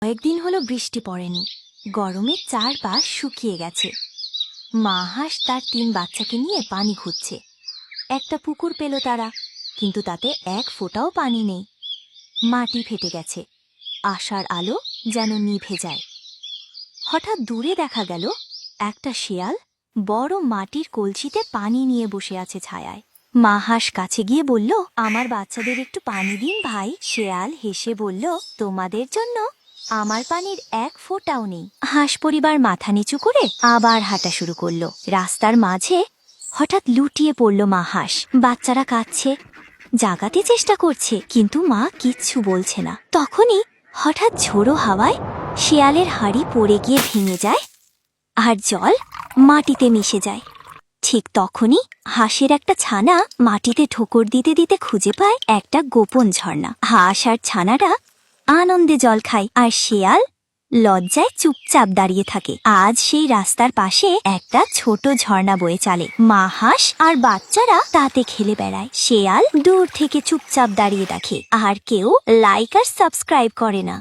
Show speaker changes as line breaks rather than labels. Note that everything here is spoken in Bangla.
কয়েকদিন হলো বৃষ্টি পড়েনি। গরমে চারপাশ শুকিয়ে গেছে। মা হাঁস তার 3 বাচ্চাকে নিয়ে পানি খুঁজছে। একটা পুকুর পেল তারা, কিন্তু তাতে এক ফোঁটাও পানি নেই। মাটি ফেটে গেছে, আশার আলো যেন নিভে যায়। হঠাৎ দূরে দেখা গেল একটা শেয়াল বড় মাটির কলসিতে পানি নিয়ে বসে আছে ছায়ায়। মা হাঁস কাছে গিয়ে বলল, আমার বাচ্চাদের একটু পানি দিন ভাই। শেয়াল হেসে বলল, তোমাদের জন্য আমার পানির এক ফোঁটাও নেই। হাঁস পরিবার মাথা নিচু করে আবার হাঁটা শুরু করলো। রাস্তার মাঝে হঠাৎ লুটিয়ে পড়ল মা হাঁস। বাচ্চারা কাঁদছে, জাগাতে চেষ্টা করছে, কিন্তু মা কিচ্ছু বলছে না। তখনই হঠাৎ ঝোড়ো হাওয়ায় শেয়ালের হাঁড়ি পড়ে গিয়ে ভেঙে যায় আর জল মাটিতে মিশে যায়। ঠিক তখনই হাঁসের একটা ছানা মাটিতে ঠোকর দিতে দিতে খুঁজে পায় একটা গোপন ঝর্ণা। হাঁস আর ছানাটা আনন্দে জল খায়, আর শেয়াল লজ্জায় চুপচাপ দাঁড়িয়ে থাকে। আজ সেই রাস্তার পাশে একটা ছোট ঝর্ণা বয়ে চলে। মা হাঁস আর বাচ্চারা তাতে খেলে বেড়ায়। শেয়াল দূর থেকে চুপচাপ দাঁড়িয়ে দেখে, আর কেউ লাইক আর সাবস্ক্রাইব করে না।